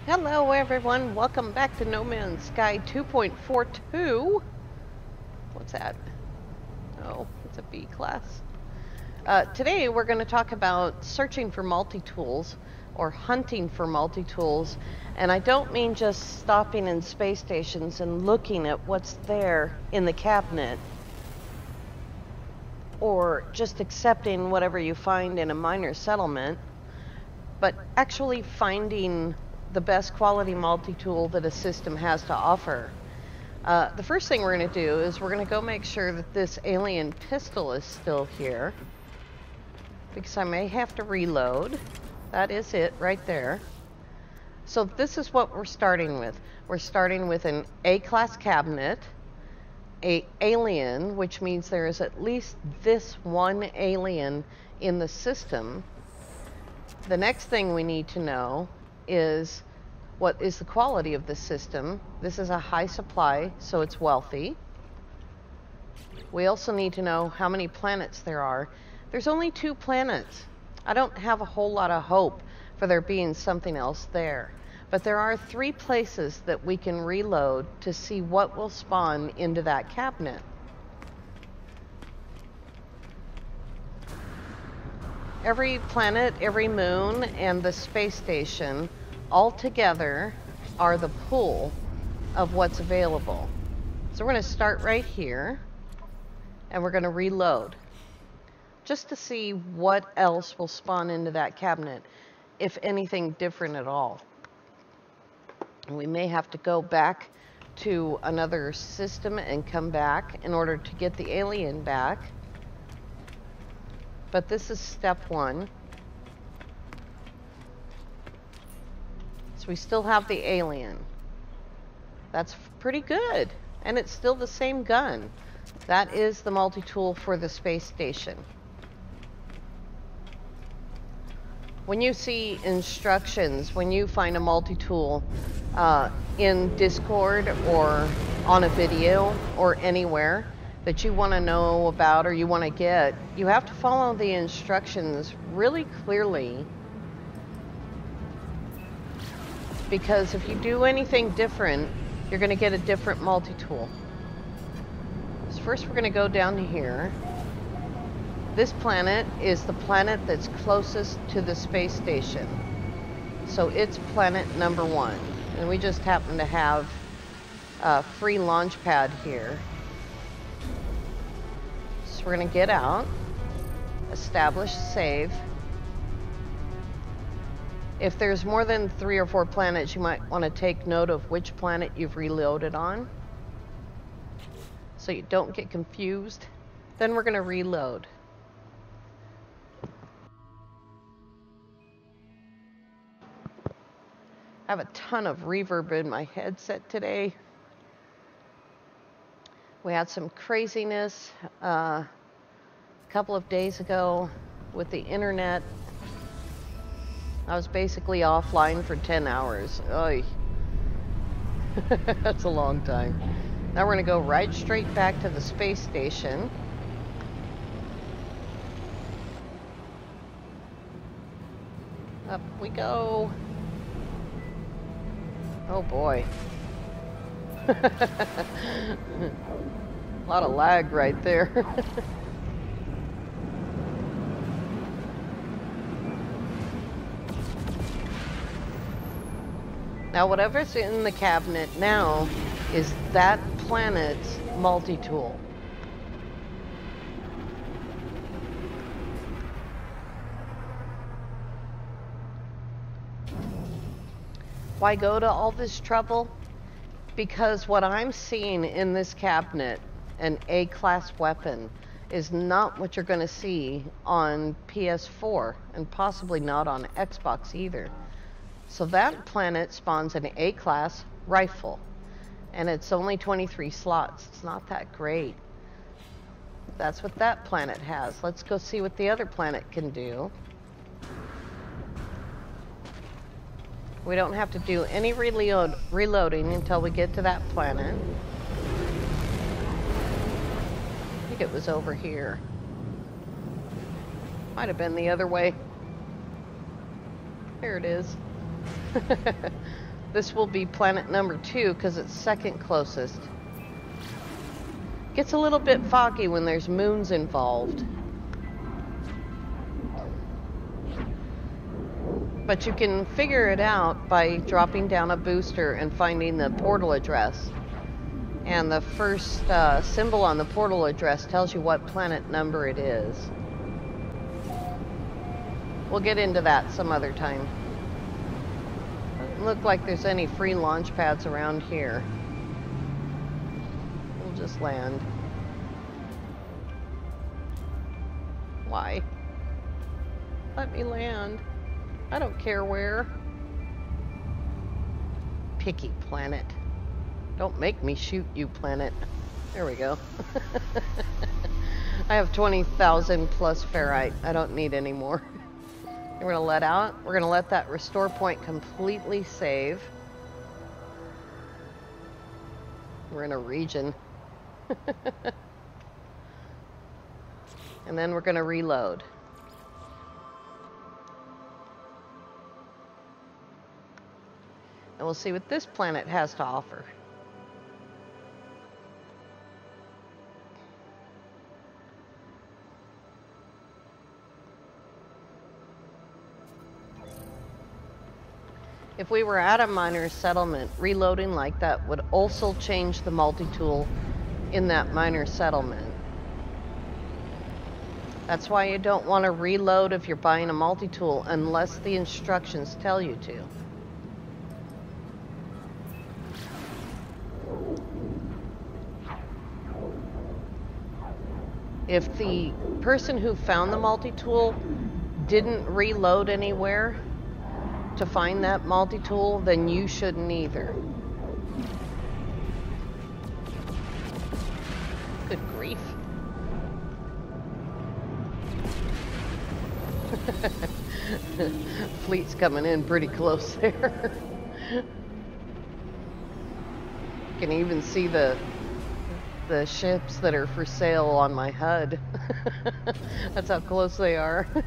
Hello everyone, welcome back to No Man's Sky 2.42. What's that? Oh, it's a B class. Today we're going to talk about searching for multi-tools or hunting for multi-tools. And I don't mean just stopping in space stations and looking at what's there in the cabinet or just accepting whatever you find in a minor settlement, but actually finding the best quality multi-tool that a system has to offer. The first thing we're going to do is we're going to go make sure that this alien pistol is still here, because I may have to reload. That is it right there. So this is what we're starting with. We're starting with an A-class cabinet, a alien, which means there is at least this one alien in the system. The next thing we need to know is what is the quality of the system. This is a high supply, so it's wealthy. We also need to know how many planets there are. There's only 2 planets. I don't have a whole lot of hope for there being something else there. But there are 3 places that we can reload to see what will spawn into that cabinet. Every planet, every moon, and the space station all together are the pool of what's available. So we're going to start right here, and we're going to reload just to see what else will spawn into that cabinet, if anything different at all. And we may have to go back to another system and come back in order to get the alien back. But this is step 1. So we still have the alien. That's pretty good. And it's still the same gun. That is the multi-tool for the space station. When you see instructions, when you find a multi-tool in Discord or on a video or anywhere that you want to know about or you want to get, you have to follow the instructions really clearly. Because if you do anything different, you're going to get a different multi-tool. So first we're going to go down to here. This planet is the planet that's closest to the space station. So it's planet number 1. And we just happen to have a free launch pad here. So we're going to get out, establish save. If there's more than 3 or 4 planets, you might want to take note of which planet you've reloaded on, so you don't get confused. Then we're going to reload. I have a ton of reverb in my headset today. We had some craziness a couple of days ago with the internet. I was basically offline for 10 hours. Oy. That's a long time. Now we're going to go right straight back to the space station. Up we go. Oh boy. A lot of lag right there. Now whatever's in the cabinet now is that planet's multi-tool. Why go to all this trouble? Because what I'm seeing in this cabinet, an A-class weapon, is not what you're going to see on PS4, and possibly not on Xbox either. So that planet spawns an A-class rifle, and it's only 23 slots. It's not that great. That's what that planet has. Let's go see what the other planet can do. We don't have to do any reloading until we get to that planet. I think it was over here. Might have been the other way. Here it is. This will be planet number 2 because it's second closest. Gets a little bit foggy when there's moons involved. But you can figure it out by dropping down a booster and finding the portal address. And the first symbol on the portal address tells you what planet number it is. We'll get into that some other time. Doesn't look like there's any free launch pads around here. We'll just land. Why? Let me land. I don't care where. Picky planet. Don't make me shoot you, planet. There we go. I have 20,000 plus ferrite. I don't need any more. We're gonna let out. We're gonna let that restore point completely save. We're in a region. And then we're gonna reload. And we'll see what this planet has to offer. If we were at a minor settlement, reloading like that would also change the multi-tool in that minor settlement. That's why you don't want to reload if you're buying a multi-tool unless the instructions tell you to. If the person who found the multi-tool didn't reload anywhere to find that multi-tool, then you shouldn't either. Good grief. Fleet's coming in pretty close there. You can even see the ships that are for sale on my HUD. That's how close they are. All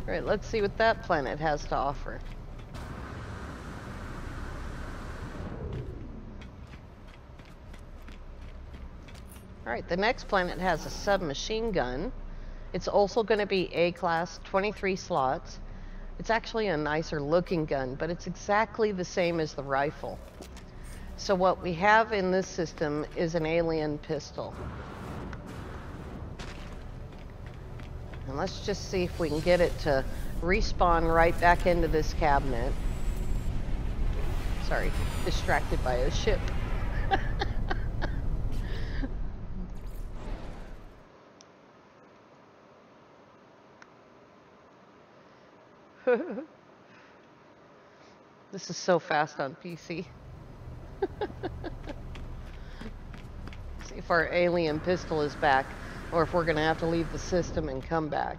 right, let's see what that planet has to offer. All right, the next planet has a submachine gun. It's also going to be A-class, 23 slots. It's actually a nicer looking gun, but it's exactly the same as the rifle. So what we have in this system is an alien pistol. And let's just see if we can get it to respawn right back into this cabinet. Sorry, distracted by a ship. This is so fast on PC. See if our alien pistol is back, or if we're going to have to leave the system and come back.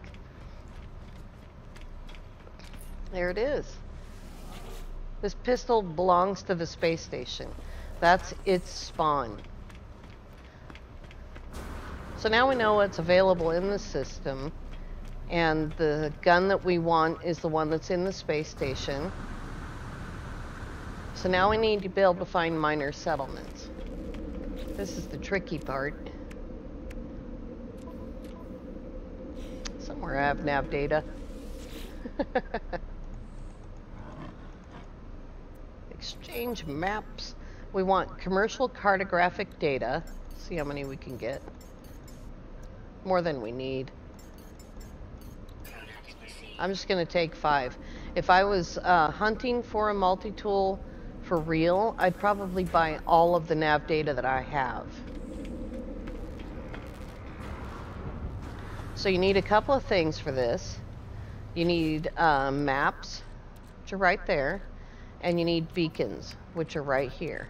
There it is. This pistol belongs to the space station. That's its spawn. So now we know what's available in the system, and the gun that we want is the one that's in the space station. So now we need to be able to find minor settlements. This is the tricky part. Somewhere I have nav data. Exchange maps. We want commercial cartographic data. See how many we can get. More than we need. I'm just going to take 5. If I was hunting for a multi-tool for real, I'd probably buy all of the nav data that I have. So you need a couple of things for this. You need maps, which are right there, and you need beacons, which are right here.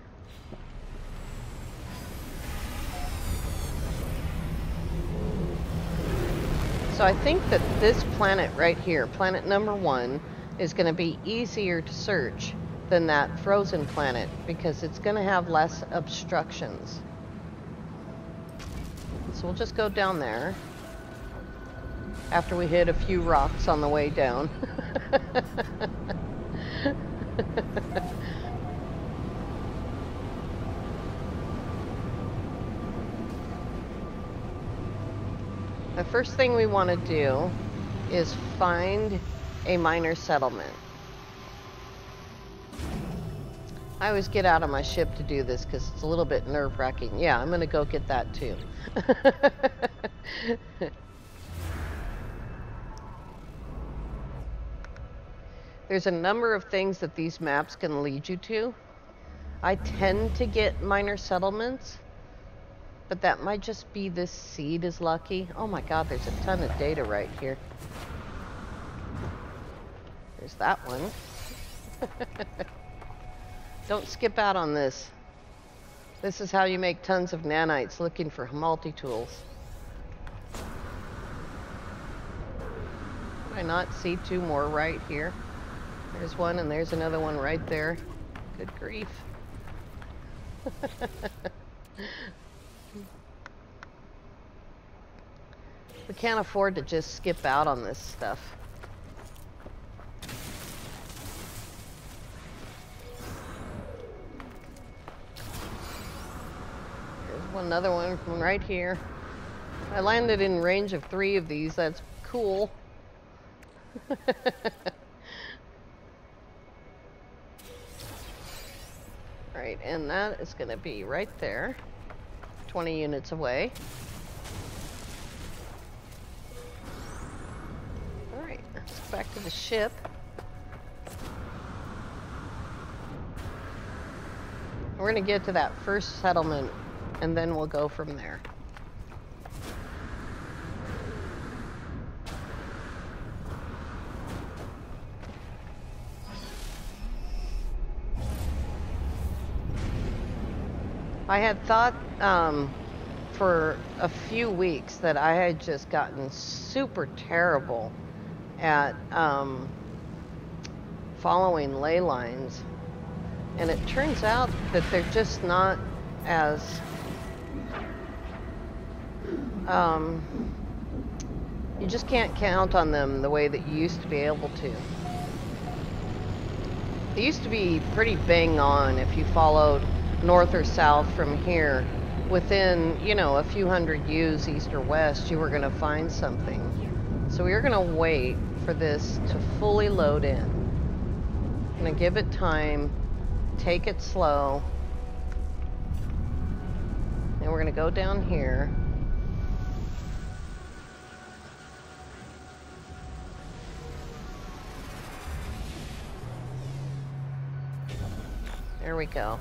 So I think that this planet right here, planet number 1, is going to be easier to search than that frozen planet because it's going to have less obstructions. So we'll just go down there after we hit a few rocks on the way down. The first thing we want to do is find a minor settlement. I always get out of my ship to do this because it's a little bit nerve-wracking. Yeah, I'm going to go get that too. There's a number of things that these maps can lead you to. I tend to get minor settlements, but that might just be this seed is lucky. Oh my god, there's a ton of data right here. There's that one. Don't skip out on this. This is how you make tons of nanites looking for multitools. Did I not see two more right here? There's one and there's another one right there. Good grief. We can't afford to just skip out on this stuff. Another one from right here. I landed in range of 3 of these. That's cool. Right, and that is going to be right there, 20 units away. All right, let's go back to the ship. We're going to get to that first settlement, and then we'll go from there. I had thought for a few weeks that I had just gotten super terrible at following ley lines, and it turns out that they're just not as you just can't count on them the way that you used to be able to. They used to be pretty bang on if you followed north or south from here. Within, you know, a few hundred U's east or west, you were going to find something. So we are going to wait for this to fully load in. I'm going to give it time, take it slow, and we're going to go down here. There we go.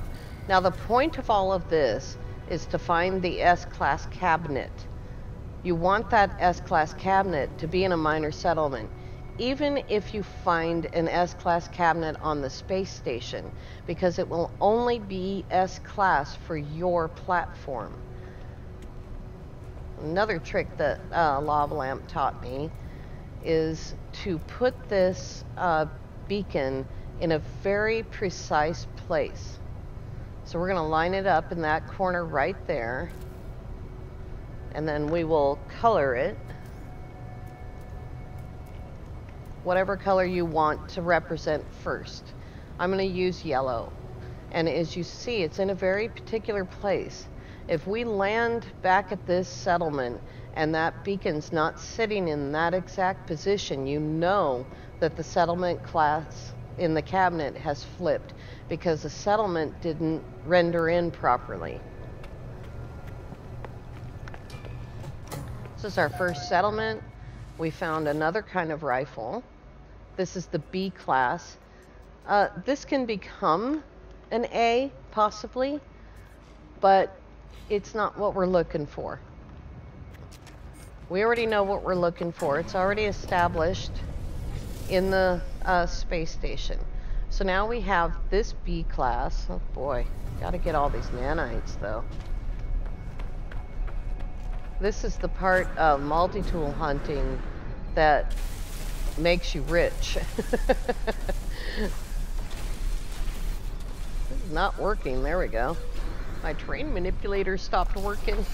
Now the point of all of this is to find the S-class cabinet. You want that S-class cabinet to be in a minor settlement, even if you find an S-class cabinet on the space station, because it will only be S-class for your platform. Another trick that Lava Lamp taught me is to put this beacon in a very precise place. So we're going to line it up in that corner right there, and then we will color it whatever color you want to represent first. I'm going to use yellow, and as you see, it's in a very particular place. If we land back at this settlement and that beacon's not sitting in that exact position, you know that the settlement class in the cabinet has flipped because the settlement didn't render in properly. This is our first settlement. We found another kind of rifle. This is the B class. This can become an A, possibly, but it's not what we're looking for. We already know what we're looking for. It's already established in the space station. So now we have this B class. Oh boy, gotta get all these nanites though. This is the part of multi-tool hunting that makes you rich. This is not working. There we go. My train manipulator stopped working.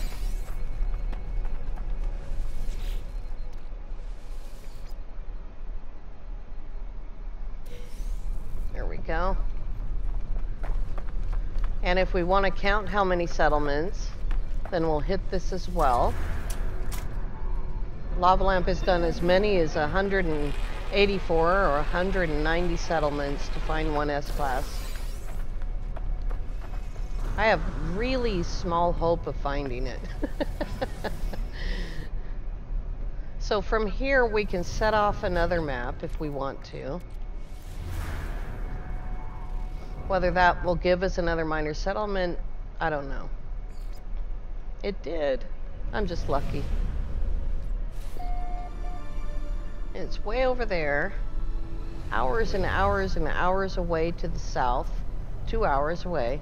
There we go. And if we want to count how many settlements, then we'll hit this as well. Lava Lamp has done as many as 184 or 190 settlements to find one S-Class. I have really small hope of finding it. So from here we can set off another map if we want to. Whether that will give us another minor settlement, I don't know. It did. I'm just lucky. And it's way over there. Hours and hours and hours away to the south. 2 hours away.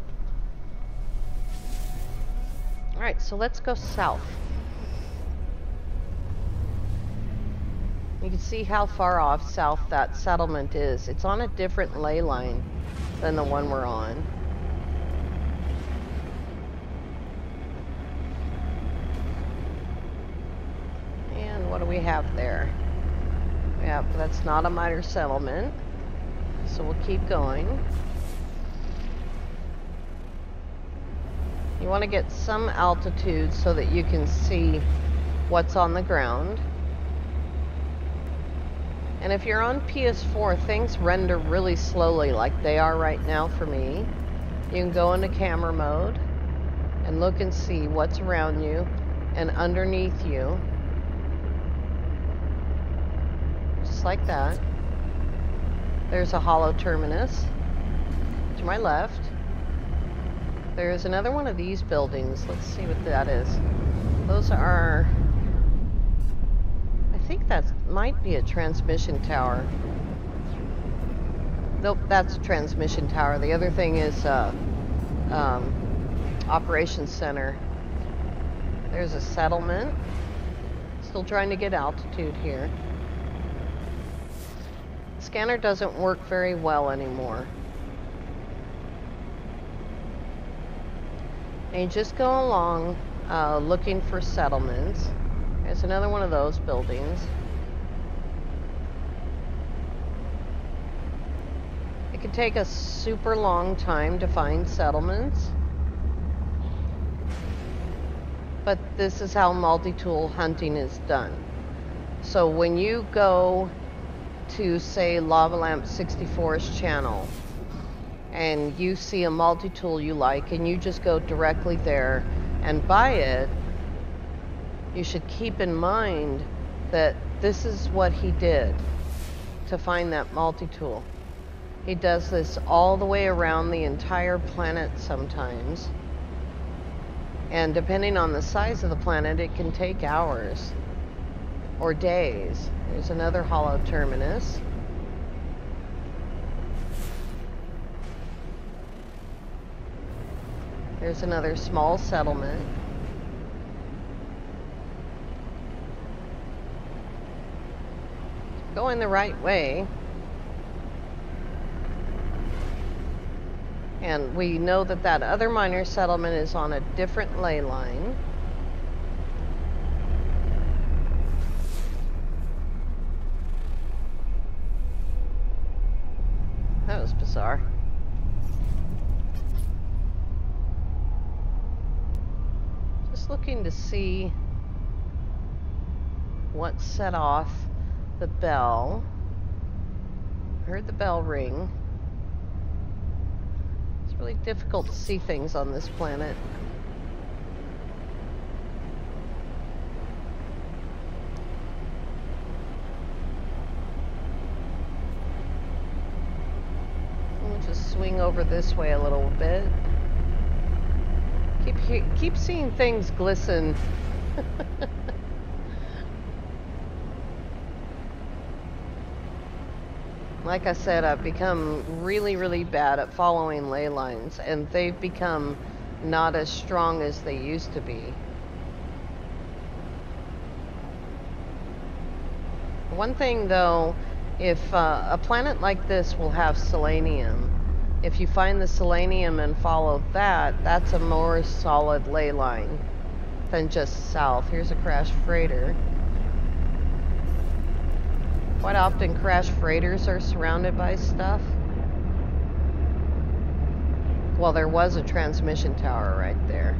Alright, so let's go south. You can see how far off south that settlement is. It's on a different ley line than the one we're on. And what do we have there? We have, that's not a minor settlement, so we'll keep going. You want to get some altitude so that you can see what's on the ground. And if you're on PS4, things render really slowly like they are right now for me. You can go into camera mode and look and see what's around you and underneath you. Just like that. There's a hollow terminus to my left. There's another one of these buildings. Let's see what that is. Those are... I think that might be a transmission tower. Nope, that's a transmission tower. The other thing is operations center. There's a settlement. Still trying to get altitude here. The scanner doesn't work very well anymore. And you just go along looking for settlements. There's another one of those buildings. It can take a super long time to find settlements. But this is how multi-tool hunting is done. So when you go to, say, Lava Lamp 64's channel, and you see a multi-tool you like, and you just go directly there and buy it, you should keep in mind that this is what he did to find that multi-tool. He does this all the way around the entire planet sometimes. And depending on the size of the planet, it can take hours or days. There's another hollow terminus. There's another small settlement. Going the right way. And we know that that other minor settlement is on a different ley line. That was bizarre. Just looking to see what set off the bell. I heard the bell ring. It's really difficult to see things on this planet. We'll just swing over this way a little bit. Keep seeing things glisten. Like I said, I've become really, really bad at following ley lines, and they've become not as strong as they used to be. One thing though, if a planet like this will have selenium, if you find the selenium and follow that, that's a more solid ley line than just south. Here's a crashed freighter. Quite often crashed freighters are surrounded by stuff. Well, there was a transmission tower right there.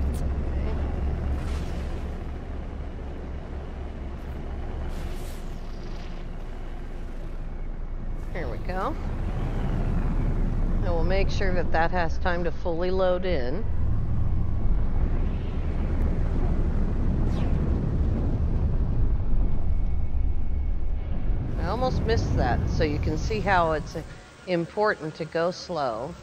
Okay. we go. And we'll make sure that that has time to fully load in. I almost missed that, so you can see how it's important to go slow.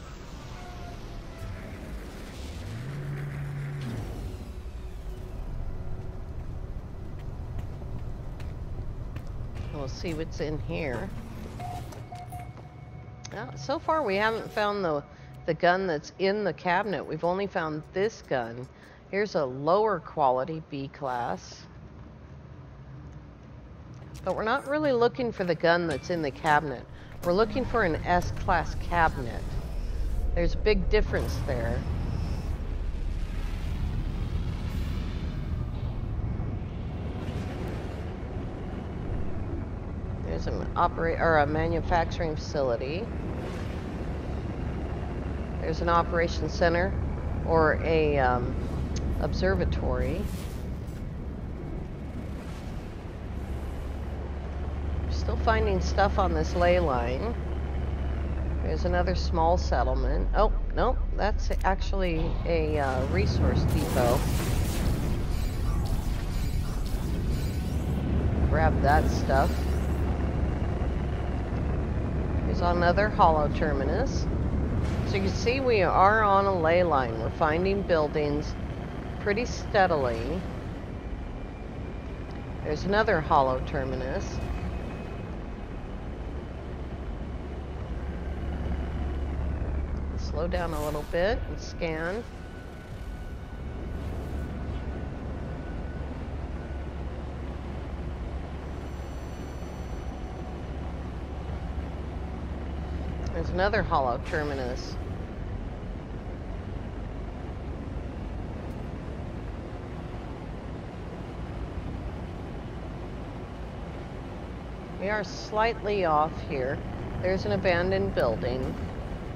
We'll see what's in here. Well, so far we haven't found the gun that's in the cabinet. We've only found this gun. Here's a lower quality B class. But we're not really looking for the gun that's in the cabinet. We're looking for an S-class cabinet. There's a big difference there. There's a manufacturing facility. There's an operations center or a observatory. Still finding stuff on this ley line. There's another small settlement. Oh, no, that's actually a resource depot. Grab that stuff. There's another hollow terminus. So you can see we are on a ley line. We're finding buildings pretty steadily. There's another hollow terminus. Slow down a little bit and scan. There's another hollow terminus. We are slightly off here. There's an abandoned building.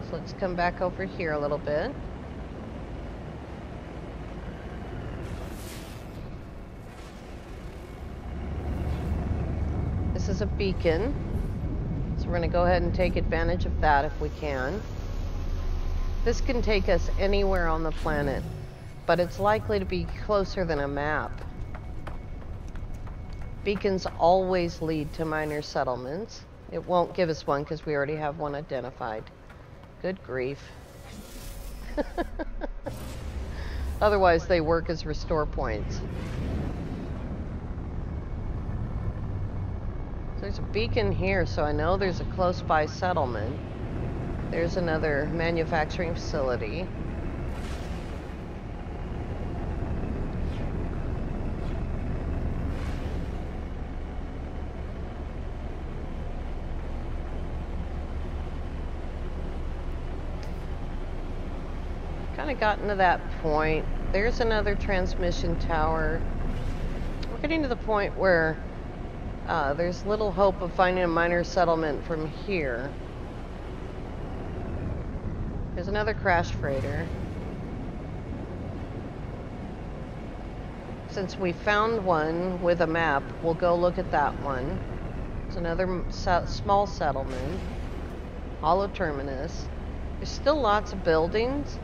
So let's come back over here a little bit. This is a beacon. So we're going to go ahead and take advantage of that if we can. This can take us anywhere on the planet, but it's likely to be closer than a map. Beacons always lead to minor settlements. It won't give us one because we already have one identified. Good grief. Otherwise, they work as restore points. There's a beacon here, so I know there's a close by settlement. There's another manufacturing facility. Kind of gotten to that point. There's another transmission tower. We're getting to the point where there's little hope of finding a minor settlement from here. There's another crash freighter. Since we found one with a map, we'll go look at that one. There's another small settlement. Hollow terminus. There's still lots of buildings.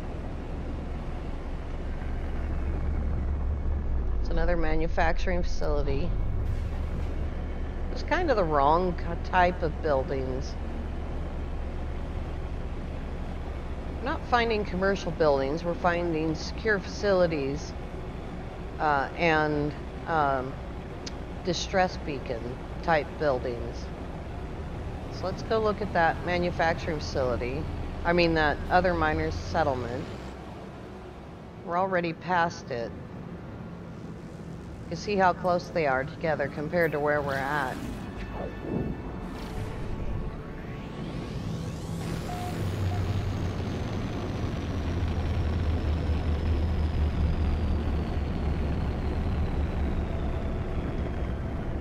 It's another manufacturing facility. It's kind of the wrong type of buildings. We're not finding commercial buildings, we're finding secure facilities and distress beacon type buildings. So let's go look at that manufacturing facility. I mean that other minor settlement. We're already past it. You can see how close they are together compared to where we're at.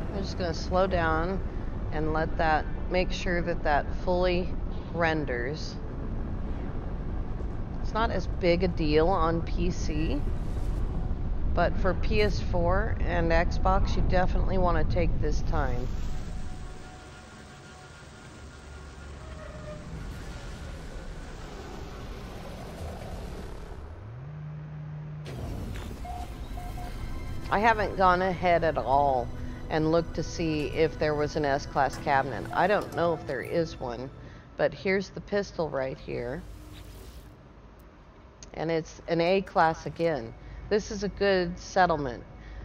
I'm just going to slow down and let that, make sure that that fully renders. It's not as big a deal on PC. But for PS4 and Xbox, you definitely want to take this time. I haven't gone ahead at all and looked to see if there was an S-class cabinet. I don't know if there is one, but here's the pistol right here. And it's an A-class again. This is a good settlement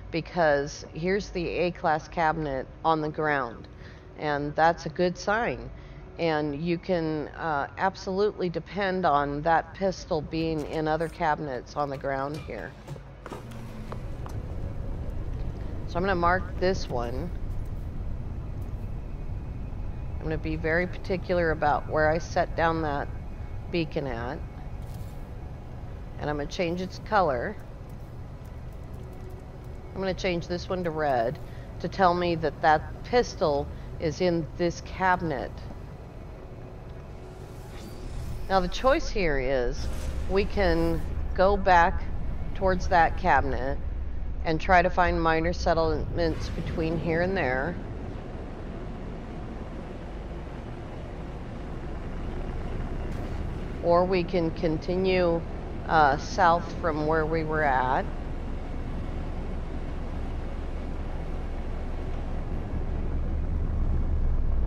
because here's the A-class cabinet on the ground, and that's a good sign. And you can absolutely depend on that pistol being in other cabinets on the ground here. So I'm going to mark this one. I'm going to be very particular about where I set down that beacon at. And I'm going to change its color. I'm going to change this one to red to tell me that that pistol is in this cabinet. Now the choice here is we can go back towards that cabinet and try to find minor settlements between here and there. Or we can continue south from where we were at.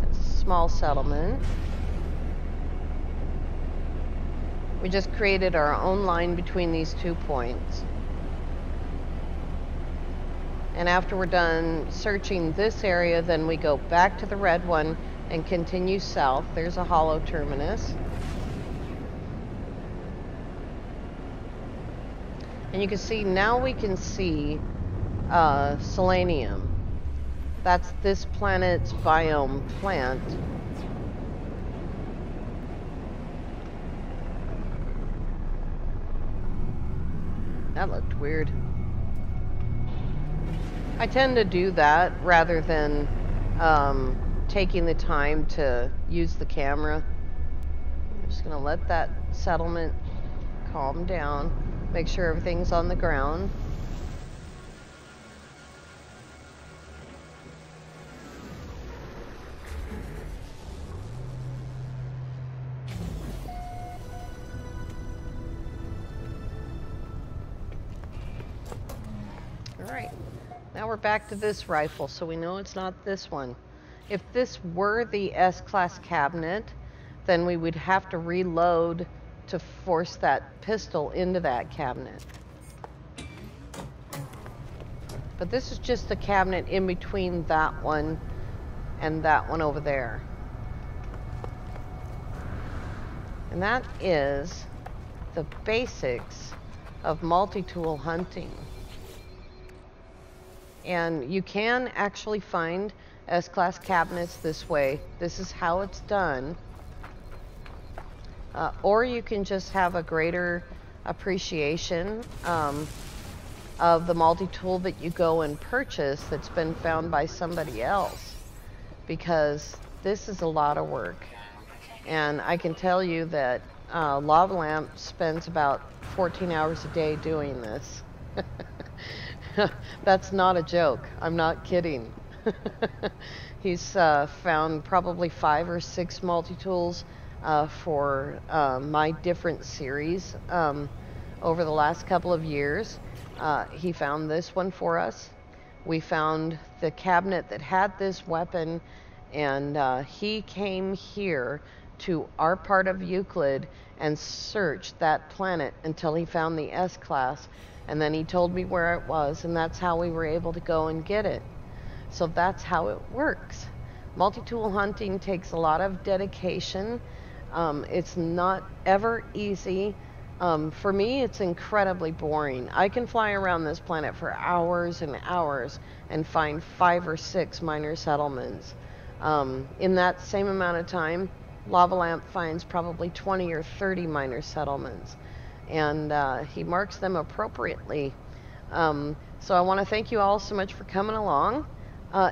It's a small settlement. We just created our own line between these 2 points. And after we're done searching this area, then we go back to the red one and continue south. There's a hollow terminus. And you can see, now we can see selenium. That's this planet's biome plant. That looked weird. I tend to do that rather than taking the time to use the camera. I'm just going to let that settlement calm down. Make sure everything's on the ground. Alright, now we're back to this rifle, so we know it's not this one. If this were the S-class cabinet, then we would have to reload to force that pistol into that cabinet. But this is just a cabinet in between that one and that one over there. And that is the basics of multi-tool hunting. And you can actually find S-class cabinets this way. This is how it's done. Or you can just have a greater appreciation of the multi-tool that you go and purchase that's been found by somebody else. Because this is a lot of work. And I can tell you that Lava Lamp spends about 14 hours a day doing this. That's not a joke. I'm not kidding. He's found probably 5 or 6 multi-tools for my different series over the last couple of years. He found this one for us. We found the cabinet that had this weapon, and he came here to our part of Euclid and searched that planet until he found the S-class, and then he told me where it was, and that's how we were able to go and get it. So that's how it works. Multi-tool hunting takes a lot of dedication. It's not ever easy. For me, it's incredibly boring. I can fly around this planet for hours and hours and find 5 or 6 minor settlements. In that same amount of time, Lava Lamp finds probably 20 or 30 minor settlements, and he marks them appropriately. So I want to thank you all so much for coming along.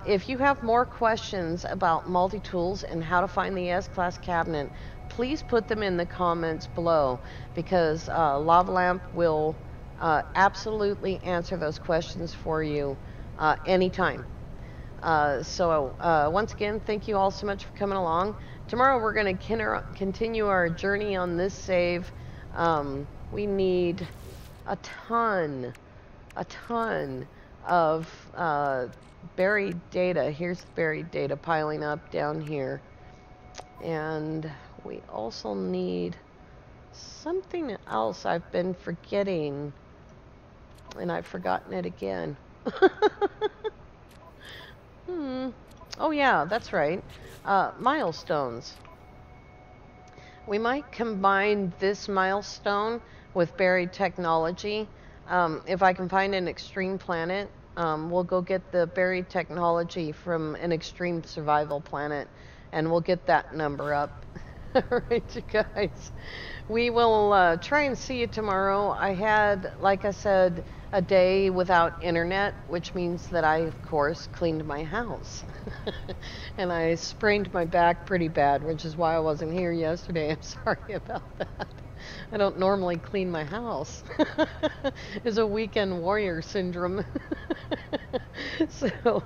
If you have more questions about multi-tools and how to find the S-class cabinet, please put them in the comments below, because Lava Lamp will absolutely answer those questions for you anytime. So once again, thank you all so much for coming along. Tomorrow we're going to continue our journey on this save. We need a ton of buried data. Here's the buried data piling up down here. And we also need something else I've been forgetting, and I've forgotten it again. Oh yeah, that's right. Milestones. We might combine this milestone with buried technology. If I can find an extreme planet, we'll go get the buried technology from an extreme survival planet, and we'll get that number up. All right, you guys. We will try and see you tomorrow. I had, like I said, a day without internet, which means that I, of course, cleaned my house. And I sprained my back pretty bad, which is why I wasn't here yesterday. I'm sorry about that. I don't normally clean my house. It's a weekend warrior syndrome. So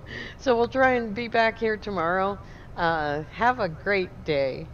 we'll try and be back here tomorrow. Have a great day.